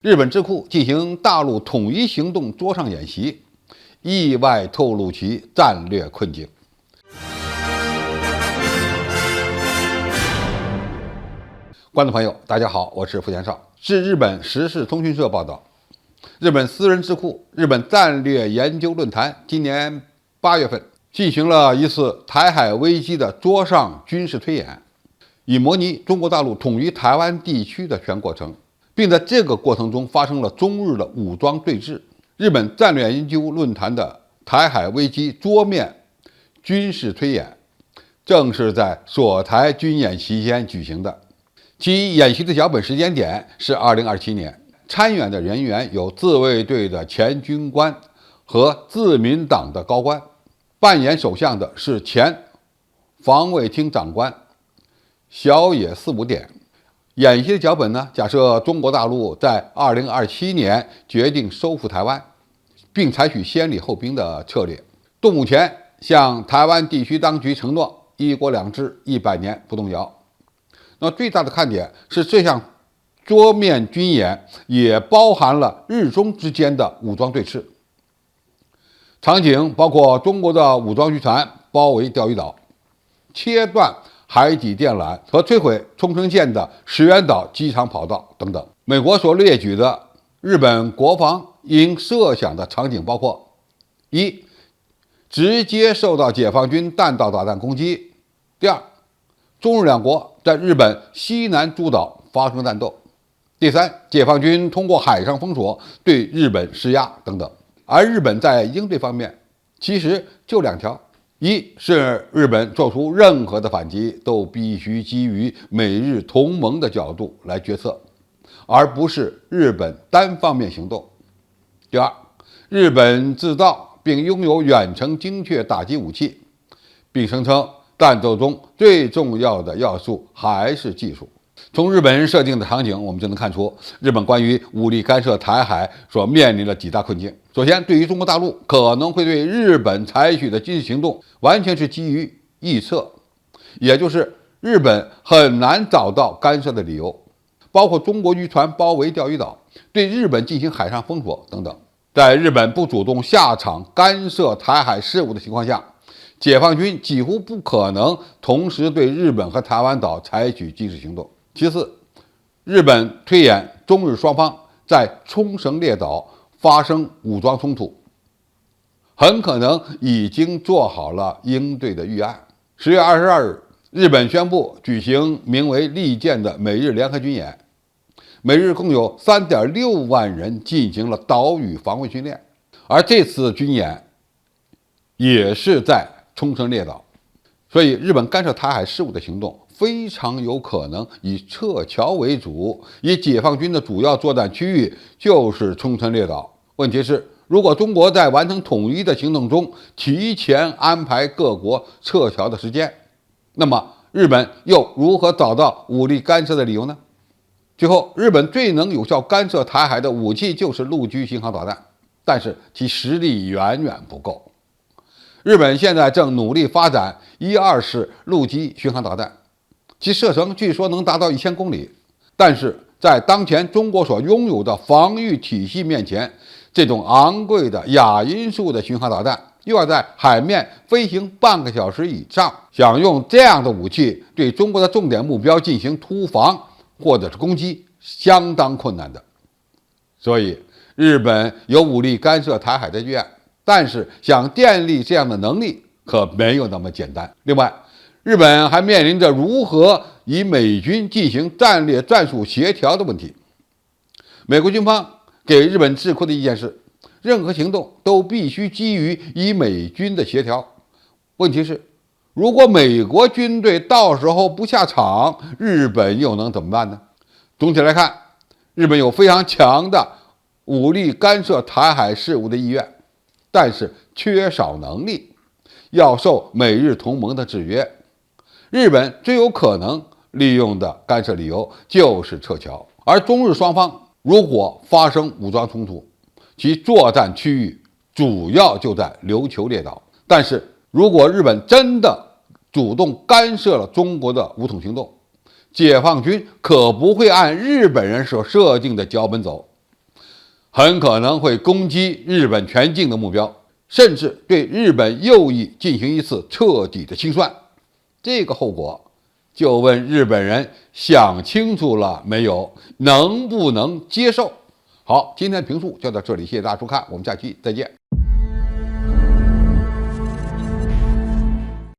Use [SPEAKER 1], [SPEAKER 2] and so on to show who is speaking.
[SPEAKER 1] 日本智库进行大陆统一行动桌上演习，意外透露其战略困境。观众朋友，大家好，我是付前少。据日本时事通讯社报道，日本私人智库日本战略研究论坛今年8月份进行了一次台海危机的桌上军事推演，以模拟中国大陆统一台湾地区的全过程，并在这个过程中发生了中日的武装对峙。日本战略研究论坛的台海危机桌面军事推演，正是在锁台军演期间举行的。其演习的脚本时间点是2027年，参演的人员有自卫队的前军官和自民党的高官，扮演首相的是前防卫厅长官小野四五典。演习的脚本呢，假设中国大陆在2027年决定收复台湾，并采取先礼后兵的策略，动武前向台湾地区当局承诺一国两制100年不动摇。那最大的看点是，这项桌面军演也包含了日中之间的武装对峙，场景包括中国的武装渔船包围钓鱼岛，切断海底电缆和摧毁冲绳县的石垣岛机场跑道等等。美国所列举的日本国防应设想的场景包括：一、直接受到解放军弹道导弹攻击；第二，中日两国在日本西南诸岛发生战斗；第三，解放军通过海上封锁对日本施压等等。而日本在应对方面其实就2条：一是日本做出任何的反击都必须基于美日同盟的角度来决策，而不是日本单方面行动；第二，日本制造并拥有远程精确打击武器，并声称战斗中最重要的要素还是技术。从日本人设定的场景，我们就能看出日本关于武力干涉台海所面临的几大困境。首先，对于中国大陆可能会对日本采取的军事行动，完全是基于臆测，也就是日本很难找到干涉的理由，包括中国渔船包围钓鱼岛、对日本进行海上封锁等等。在日本不主动下场干涉台海事务的情况下，解放军几乎不可能同时对日本和台湾岛采取军事行动。其次，日本推演中日双方在冲绳列岛发生武装冲突，很可能已经做好了应对的预案。10月22日，日本宣布举行名为利剑的美日联合军演，每日共有3.6万人进行了岛屿防卫训练，而这次军演也是在冲绳列岛，所以日本干涉台海事务的行动非常有可能以撤侨为主，以解放军的主要作战区域就是冲绳列岛。问题是，如果中国在完成统一的行动中提前安排各国撤侨的时间，那么日本又如何找到武力干涉的理由呢？最后，日本最能有效干涉台海的武器就是陆基巡航导弹，但是其实力远远不够。日本现在正努力发展1、2式陆基巡航导弹，其射程据说能达到1000公里，但是在当前中国所拥有的防御体系面前，这种昂贵的亚音速的巡航导弹又要在海面飞行半个小时以上，想用这样的武器对中国的重点目标进行突防或者是攻击，相当困难的。所以日本有武力干涉台海的预案，但是想建立这样的能力可没有那么简单。另外，日本还面临着如何与美军进行战略战术协调的问题。美国军方给日本智库的意见是，任何行动都必须基于与美军的协调。问题是，如果美国军队到时候不下场，日本又能怎么办呢？总体来看，日本有非常强的武力干涉台海事务的意愿，但是缺少能力，要受美日同盟的制约。日本最有可能利用的干涉理由就是撤侨，而中日双方如果发生武装冲突，其作战区域主要就在琉球列岛。但是如果日本真的主动干涉了中国的武统行动，解放军可不会按日本人所设定的脚本走。很可能会攻击日本全境的目标，甚至对日本右翼进行一次彻底的清算。这个后果，就问日本人想清楚了没有，能不能接受？好，今天的评述就到这里，谢谢大家收看，我们下期再见。